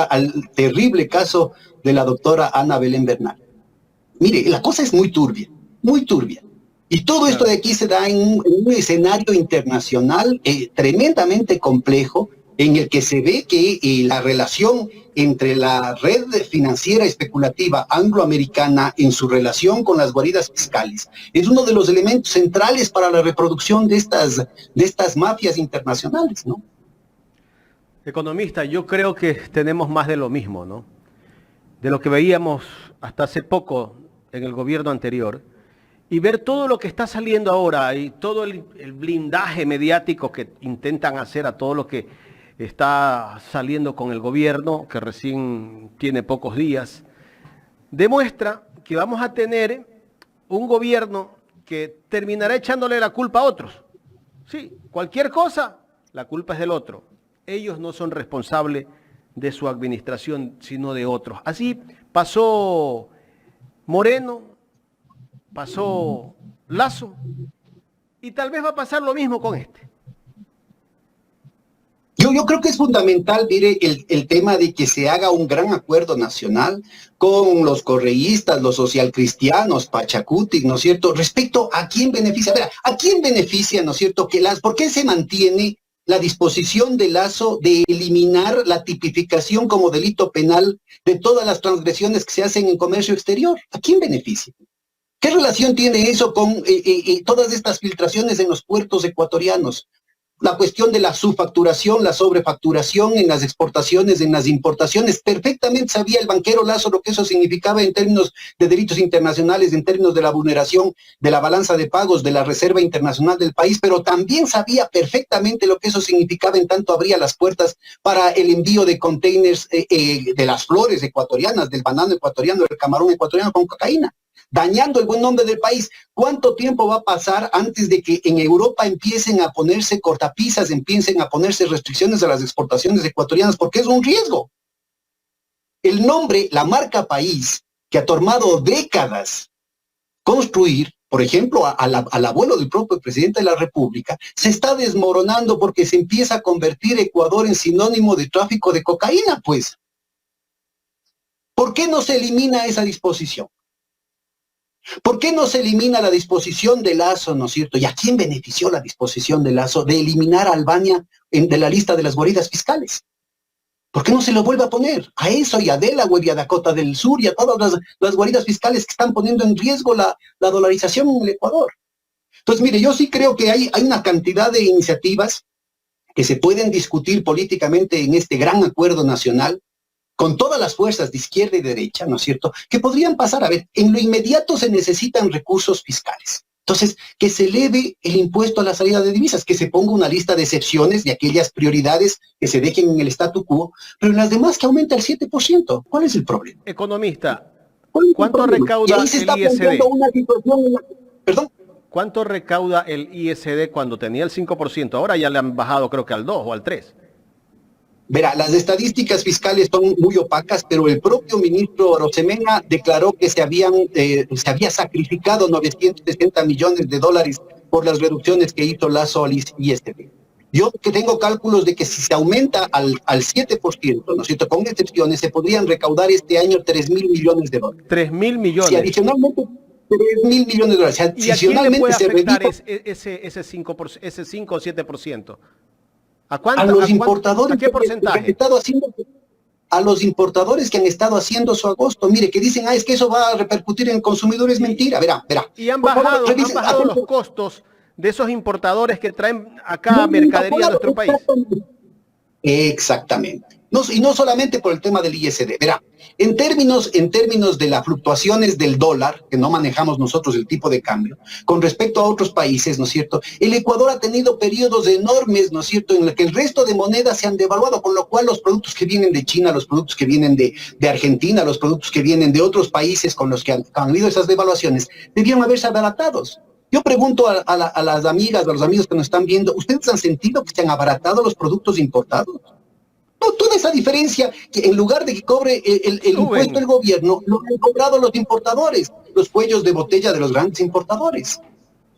Speaker 2: terrible caso de la doctora Ana Belén Bernal. Mire, la cosa es muy turbia, muy turbia. Y todo esto de aquí se da en un escenario internacional tremendamente complejo, en el que se ve que la relación entre la red financiera especulativa angloamericana en su relación con las guaridas fiscales es uno de los elementos centrales para la reproducción de estas mafias internacionales, ¿no?
Speaker 3: Economista, yo creo que tenemos más de lo mismo, ¿no? De lo que veíamos hasta hace poco en el gobierno anterior, y ver todo lo que está saliendo ahora y todo el blindaje mediático que intentan hacer a todo lo que está saliendo con el gobierno, que recién tiene pocos días, demuestra que vamos a tener un gobierno que terminará echándole la culpa a otros. Sí, cualquier cosa, la culpa es del otro. Ellos no son responsables de su administración, sino de otros. Así pasó Moreno, pasó Lazo, y tal vez va a pasar lo mismo con este.
Speaker 2: Yo creo que es fundamental, mire, el tema de que se haga un gran acuerdo nacional con los correístas, los socialcristianos, Pachacutic, ¿no es cierto?, respecto a quién beneficia. A ver, ¿a quién beneficia, ¿no es cierto?, ¿por qué se mantiene la disposición de Lasso de eliminar la tipificación como delito penal de todas las transgresiones que se hacen en comercio exterior? ¿A quién beneficia? ¿Qué relación tiene eso con todas estas filtraciones en los puertos ecuatorianos? La cuestión de la subfacturación, la sobrefacturación en las exportaciones, en las importaciones. Perfectamente sabía el banquero Lasso lo que eso significaba en términos de delitos internacionales, en términos de la vulneración de la balanza de pagos, de la reserva internacional del país, pero también sabía perfectamente lo que eso significaba en tanto abría las puertas para el envío de containers de las flores ecuatorianas, del banano ecuatoriano, del camarón ecuatoriano con cocaína, dañando el buen nombre del país. ¿Cuánto tiempo va a pasar antes de que en Europa empiecen a ponerse cortapisas, empiecen a ponerse restricciones a las exportaciones ecuatorianas? Porque es un riesgo. El nombre, la marca país, que ha tomado décadas construir, por ejemplo, al abuelo del propio presidente de la República, se está desmoronando porque se empieza a convertir Ecuador en sinónimo de tráfico de cocaína, pues. ¿Por qué no se elimina esa disposición? ¿Por qué no se elimina la disposición de Lasso, no es cierto? ¿Y a quién benefició la disposición de Lasso de eliminar a Albania de la lista de las guaridas fiscales? ¿Por qué no se lo vuelve a poner? A eso y a Delaware y a Dakota del Sur y a todas las guaridas fiscales que están poniendo en riesgo la dolarización en el Ecuador. Entonces, mire, yo sí creo que hay una cantidad de iniciativas que se pueden discutir políticamente en este gran acuerdo nacional, con todas las fuerzas de izquierda y derecha, ¿no es cierto?, que podrían pasar. A ver, en lo inmediato se necesitan recursos fiscales. Entonces, que se eleve el impuesto a la salida de divisas, que se ponga una lista de excepciones de aquellas prioridades que se dejen en el statu quo, pero en las demás que aumenta el 7%. ¿Cuál es el problema?
Speaker 3: Economista, ¿cuánto recauda el ISD?
Speaker 2: ¿Perdón?
Speaker 3: ¿Cuánto recauda el ISD cuando tenía el 5%? Ahora ya le han bajado creo que al 2 o al 3.
Speaker 2: Verá, las estadísticas fiscales son muy opacas, pero el propio ministro Arosemena declaró que se había sacrificado 960 millones de dólares por las reducciones que hizo Lasso al ISD. Yo que tengo cálculos de que si se aumenta al 7%, ¿no es cierto?, con excepciones, se podrían recaudar este año 3.000 millones de dólares.
Speaker 3: 3.000 millones.
Speaker 2: Si adicionalmente 3.000 millones de dólares. Si
Speaker 3: ¿Y a quién le puede afectar
Speaker 2: ese
Speaker 3: 5 o 7%?
Speaker 2: ¿A los importadores?
Speaker 3: ¿A qué porcentaje?
Speaker 2: A los importadores que han estado haciendo su agosto. Mire, que dicen, es que eso va a repercutir en el consumidor, es mentira. Verá.
Speaker 3: Y han bajado los costos de esos importadores que traen acá mercadería a nuestro país.
Speaker 2: Exactamente. No, y no solamente por el tema del ISD. Verá, en términos de las fluctuaciones del dólar, que no manejamos nosotros el tipo de cambio, con respecto a otros países, ¿no es cierto?, el Ecuador ha tenido periodos enormes, ¿no es cierto?, en los que el resto de monedas se han devaluado, con lo cual los productos que vienen de China, los productos que vienen de Argentina, los productos que vienen de otros países con los que han habido esas devaluaciones, debieron haberse abaratados. Yo pregunto a las amigas, a los amigos que nos están viendo, ¿ustedes han sentido que se han abaratado los productos importados? No, toda esa diferencia, que en lugar de que cobre el impuesto el gobierno, lo han cobrado los importadores, los cuellos de botella de los grandes importadores.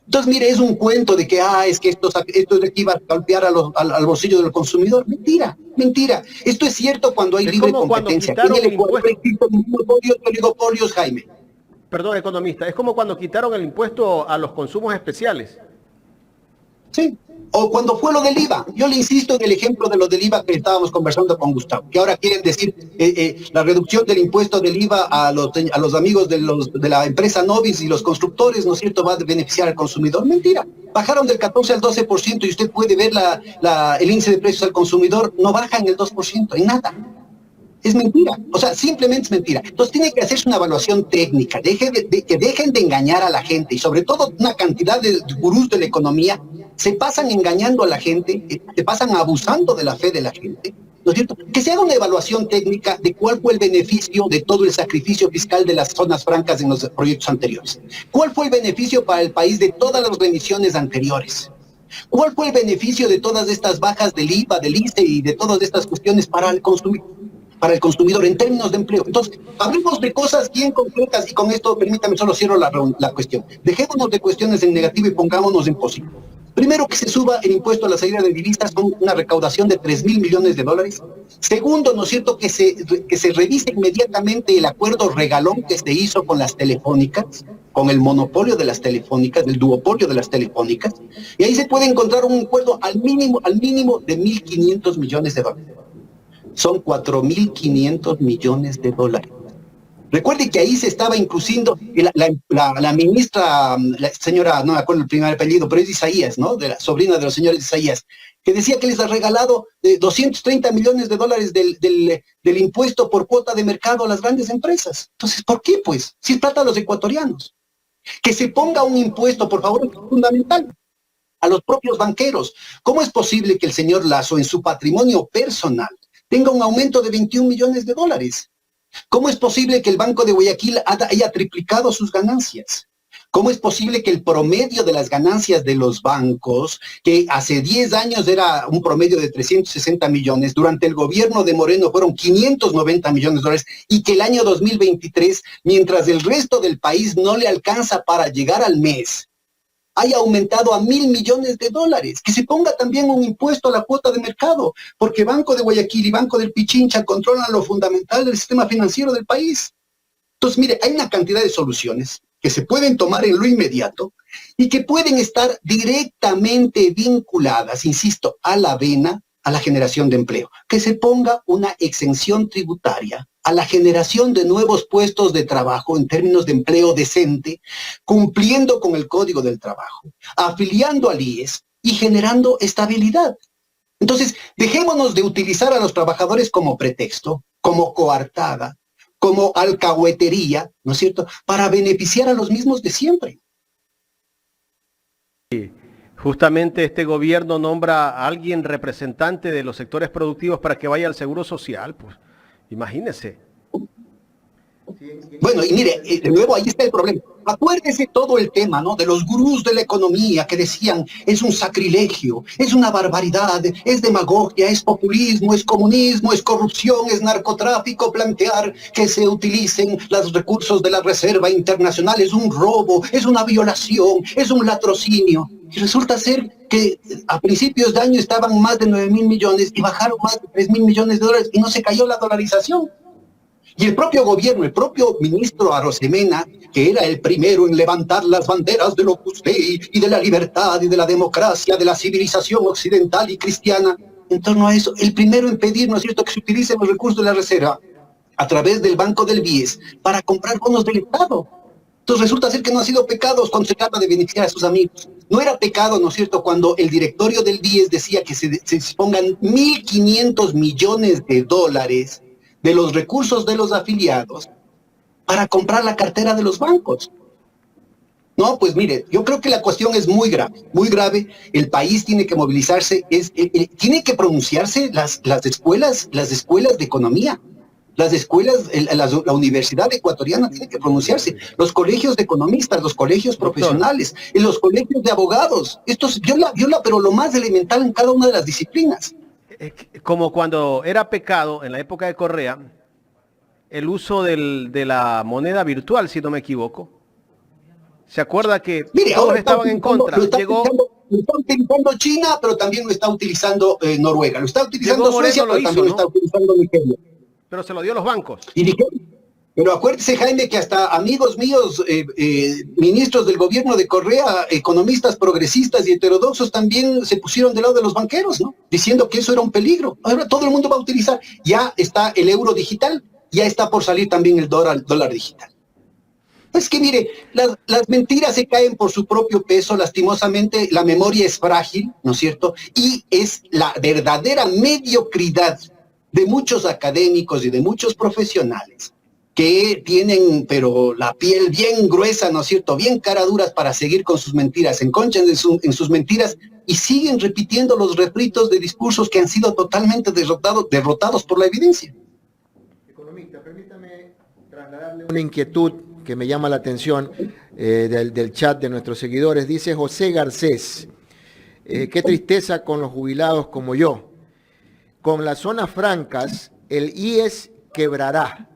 Speaker 2: Entonces, mire, es un cuento de que, es que esto es de que iba a golpear al bolsillo del consumidor. Mentira, mentira. Esto es cierto cuando hay libre competencia. En el Ecuador existen monopolios y oligopolios, Jaime.
Speaker 3: Perdón, economista, es como cuando quitaron el impuesto a los consumos especiales.
Speaker 2: Sí, o cuando fue lo del IVA. Yo le insisto en el ejemplo de lo del IVA que estábamos conversando con Gustavo, que ahora quieren decir la reducción del impuesto del IVA a los amigos de la empresa Novis y los constructores, ¿no es cierto?, va a beneficiar al consumidor. Mentira, bajaron del 14 al 12% y usted puede ver el índice de precios al consumidor, no baja en el 2%, en nada. Es mentira, o sea, simplemente es mentira. Entonces tiene que hacerse una evaluación técnica, que dejen de engañar a la gente, y sobre todo una cantidad de gurús de la economía se pasan engañando a la gente, se pasan abusando de la fe de la gente, ¿no es cierto? Que se haga una evaluación técnica de cuál fue el beneficio de todo el sacrificio fiscal de las zonas francas en los proyectos anteriores. ¿Cuál fue el beneficio para el país de todas las remisiones anteriores? ¿Cuál fue el beneficio de todas estas bajas del IVA, del ICE y de todas estas cuestiones para el consumidor? para el consumidor en términos de empleo. Entonces, hablemos de cosas bien concretas y con esto, permítame, solo cierro la cuestión. Dejémonos de cuestiones en negativo y pongámonos en positivo. Primero, que se suba el impuesto a la salida de divisas con una recaudación de 3.000 millones de dólares. Segundo, ¿no es cierto?, que se revise inmediatamente el acuerdo regalón que se hizo con las telefónicas, con el monopolio de las telefónicas, del duopolio de las telefónicas, y ahí se puede encontrar un acuerdo al mínimo de 1.500 millones de dólares. Son 4.500 millones de dólares. Recuerde que ahí se estaba incluyendo la ministra, la señora, no me acuerdo el primer apellido, pero es Isaías, ¿no? De la sobrina de los señores Isaías, que decía que les ha regalado 230 millones de dólares del impuesto por cuota de mercado a las grandes empresas. Entonces, ¿por qué, pues? Si es plata a los ecuatorianos. Que se ponga un impuesto, por favor, es fundamental. A los propios banqueros. ¿Cómo es posible que el señor Lasso, en su patrimonio personal, tenga un aumento de 21 millones de dólares? ¿Cómo es posible que el Banco de Guayaquil haya triplicado sus ganancias? ¿Cómo es posible que el promedio de las ganancias de los bancos, que hace 10 años era un promedio de 360 millones, durante el gobierno de Moreno fueron 590 millones de dólares, y que el año 2023, mientras el resto del país no le alcanza para llegar al mes, haya aumentado a 1.000 millones de dólares? Que se ponga también un impuesto a la cuota de mercado, porque Banco de Guayaquil y Banco del Pichincha controlan lo fundamental del sistema financiero del país. Entonces, mire, hay una cantidad de soluciones que se pueden tomar en lo inmediato y que pueden estar directamente vinculadas, insisto, a la vena, a la generación de empleo. Que se ponga una exención tributaria a la generación de nuevos puestos de trabajo en términos de empleo decente, cumpliendo con el Código del Trabajo, afiliando al IES y generando estabilidad. Entonces, dejémonos de utilizar a los trabajadores como pretexto, como coartada, como alcahuetería, ¿no es cierto?, para beneficiar a los mismos de siempre.
Speaker 3: Justamente este gobierno nombra a alguien representante de los sectores productivos para que vaya al Seguro Social, pues imagínese.
Speaker 2: Bueno, y mire, de nuevo ahí está el problema. Acuérdese todo el tema, ¿no?, de los gurús de la economía que decían, es un sacrilegio, es una barbaridad, es demagogia, es populismo, es comunismo, es corrupción, es narcotráfico, plantear que se utilicen los recursos de la Reserva Internacional, es un robo, es una violación, es un latrocinio. Y resulta ser que a principios de año estaban más de 9.000 millones y bajaron más de 3.000 millones de dólares y no se cayó la dolarización. Y el propio gobierno, el propio ministro Arosemena, que era el primero en levantar las banderas del Opus Dei y de la libertad y de la democracia, de la civilización occidental y cristiana, en torno a eso, el primero en pedir, ¿no es cierto?, que se utilicen los recursos de la Reserva a través del Banco del BIES para comprar bonos del Estado. Entonces resulta ser que no ha sido pecado cuando se trata de beneficiar a sus amigos. No era pecado, ¿no es cierto?, cuando el directorio del BIES decía que se dispongan 1.500 millones de dólares de los recursos de los afiliados para comprar la cartera de los bancos. No, pues mire, yo creo que la cuestión es muy grave, muy grave. El país tiene que movilizarse, tiene que pronunciarse las escuelas de economía, las escuelas, la universidad ecuatoriana tiene que pronunciarse, los colegios de economistas, los colegios profesionales, los colegios de abogados. Esto es viola, pero lo más elemental en cada una de las disciplinas.
Speaker 3: Como cuando era pecado en la época de Correa el uso de la moneda virtual, si no me equivoco. ¿Se acuerda que
Speaker 2: mire,
Speaker 3: todos estaban en contra?
Speaker 2: Lo está utilizando China, pero también lo está utilizando Noruega. Lo está utilizando Suecia, pero también lo está utilizando Nigeria.
Speaker 3: Pero se lo dio a los bancos.
Speaker 2: Pero acuérdese, Jaime, que hasta amigos míos, ministros del gobierno de Correa, economistas progresistas y heterodoxos también se pusieron del lado de los banqueros, ¿no?, diciendo que eso era un peligro. Ahora todo el mundo va a utilizar. Ya está el euro digital, ya está por salir también el dólar digital. Es que mire, las mentiras se caen por su propio peso, lastimosamente la memoria es frágil, ¿no es cierto? Y es la verdadera mediocridad de muchos académicos y de muchos profesionales que tienen, pero la piel bien gruesa, ¿no es cierto?, bien caraduras para seguir con sus mentiras, se enconchan en sus mentiras y siguen repitiendo los refritos de discursos que han sido totalmente derrotados por la evidencia.
Speaker 1: Economista, permítame trasladarle una inquietud que me llama la atención del chat de nuestros seguidores. Dice José Garcés, qué tristeza con los jubilados como yo. Con las zonas francas, el IES quebrará?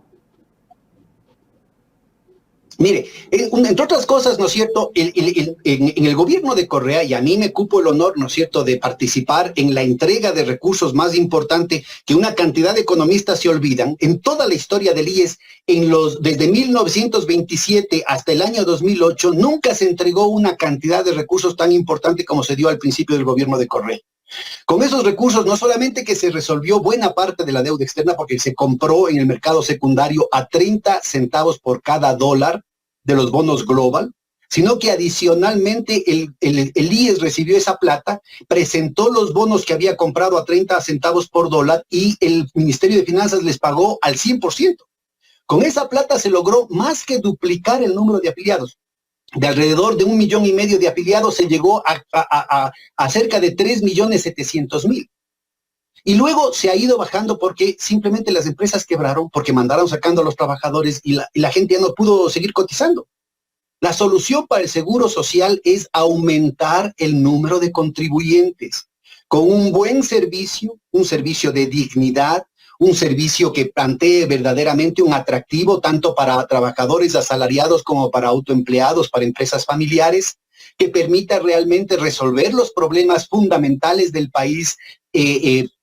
Speaker 2: Mire, entre otras cosas, ¿no es cierto? En el gobierno de Correa, y a mí me cupo el honor, ¿no es cierto?, de participar en la entrega de recursos más importante que una cantidad de economistas se olvidan. En toda la historia del IES, desde 1927 hasta el año 2008, nunca se entregó una cantidad de recursos tan importante como se dio al principio del gobierno de Correa. Con esos recursos, no solamente que se resolvió buena parte de la deuda externa, porque se compró en el mercado secundario a 30 centavos por cada dólar de los bonos global, sino que adicionalmente el IES recibió esa plata, presentó los bonos que había comprado a 30 centavos por dólar y el Ministerio de Finanzas les pagó al 100%. Con esa plata se logró más que duplicar el número de afiliados. De alrededor de 1,5 millones de afiliados se llegó a cerca de 3,700,000. Y luego se ha ido bajando porque simplemente las empresas quebraron, porque mandaron sacando a los trabajadores y la gente ya no pudo seguir cotizando. La solución para el seguro social es aumentar el número de contribuyentes con un buen servicio, un servicio de dignidad, un servicio que plantee verdaderamente un atractivo tanto para trabajadores asalariados como para autoempleados, para empresas familiares, que permita realmente resolver los problemas fundamentales del país,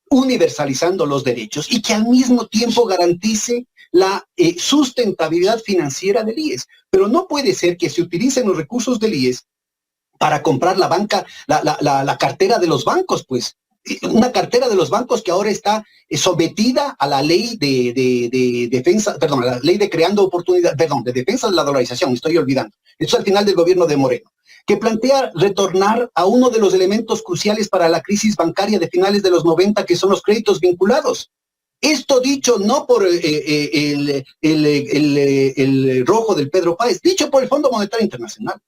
Speaker 2: universalizando los derechos y que al mismo tiempo garantice la sustentabilidad financiera del IES. Pero no puede ser que se utilicen los recursos del IES para comprar la banca, la cartera de los bancos, pues. Una cartera de los bancos que ahora está sometida a la ley de defensa, perdón, a la ley de creando oportunidades, perdón, de defensa de la dolarización, me estoy olvidando. Esto es al final del gobierno de Moreno, que plantea retornar a uno de los elementos cruciales para la crisis bancaria de finales de los 90, que son los créditos vinculados. Esto dicho no por el rojo del Pedro Páez, dicho por el Fondo Monetario Internacional,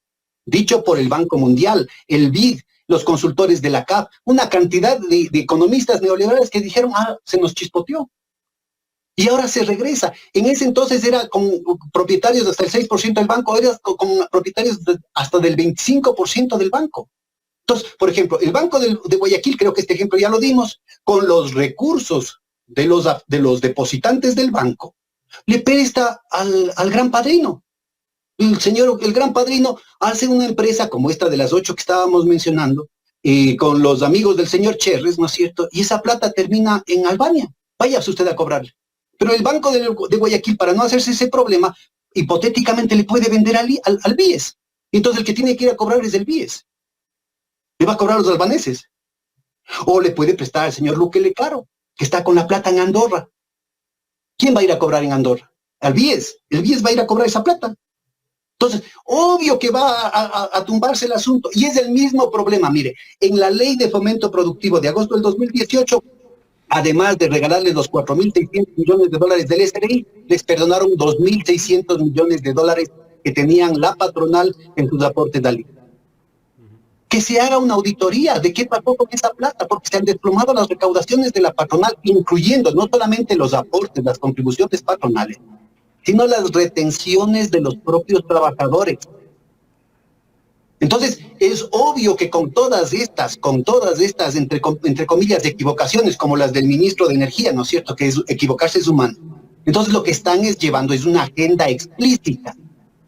Speaker 2: dicho por el Banco Mundial, el BID, los consultores de la CAF, una cantidad de economistas neoliberales que dijeron, se nos chispoteó. Y ahora se regresa. En ese entonces era con propietarios hasta el 6% del banco, era con propietarios hasta del 25% del banco. Entonces, por ejemplo, el Banco de Guayaquil, creo que este ejemplo ya lo dimos, con los recursos de los depositantes del banco, le presta al gran padrino. El gran padrino hace una empresa como esta de las 8 que estábamos mencionando, con los amigos del señor Cherres, ¿no es cierto? Y esa plata termina en Albania. Váyase usted a cobrarle. Pero el Banco de Guayaquil, para no hacerse ese problema, hipotéticamente le puede vender al BIES. Y entonces el que tiene que ir a cobrar es el BIES. Le va a cobrar a los albaneses. O le puede prestar al señor Luque Caro, que está con la plata en Andorra. ¿Quién va a ir a cobrar en Andorra? Al BIES. El BIES va a ir a cobrar esa plata. Entonces, obvio que va a tumbarse el asunto. Y es el mismo problema. Mire, en la ley de fomento productivo de agosto del 2018, además de regalarles los 4.600 millones de dólares del SRI, les perdonaron 2.600 millones de dólares que tenían la patronal en sus aportes de IVA. Que se haga una auditoría de qué pasó con esa plata, porque se han desplomado las recaudaciones de la patronal, incluyendo no solamente los aportes, las contribuciones patronales, sino las retenciones de los propios trabajadores. Entonces, es obvio que con todas estas, entre comillas, equivocaciones, como las del ministro de Energía, ¿no es cierto?, que equivocarse es humano. Entonces, lo que están llevando es una agenda explícita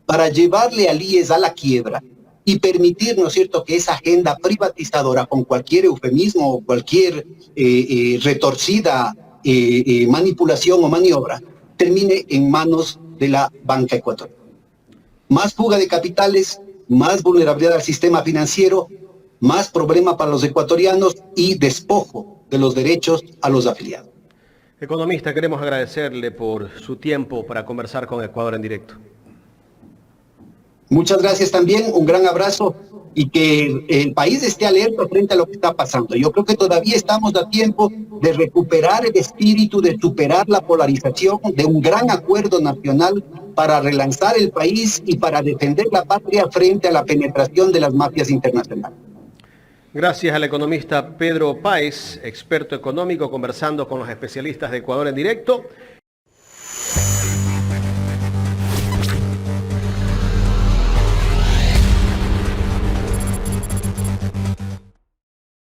Speaker 2: para llevarle al IES a la quiebra y permitir, ¿no es cierto?, que esa agenda privatizadora, con cualquier eufemismo o cualquier retorcida manipulación o maniobra, termine en manos de la banca ecuatoriana. Más fuga de capitales, más vulnerabilidad al sistema financiero, más problema para los ecuatorianos y despojo de los derechos a los afiliados.
Speaker 3: Economista, queremos agradecerle por su tiempo para conversar con Ecuador en directo.
Speaker 2: Muchas gracias también, un gran abrazo y que el país esté alerta frente a lo que está pasando. Yo creo que todavía estamos a tiempo de recuperar el espíritu, de superar la polarización, de un gran acuerdo nacional para relanzar el país y para defender la patria frente a la penetración de las mafias internacionales.
Speaker 3: Gracias al economista Pedro Páez, experto económico, conversando con los especialistas de Ecuador en directo.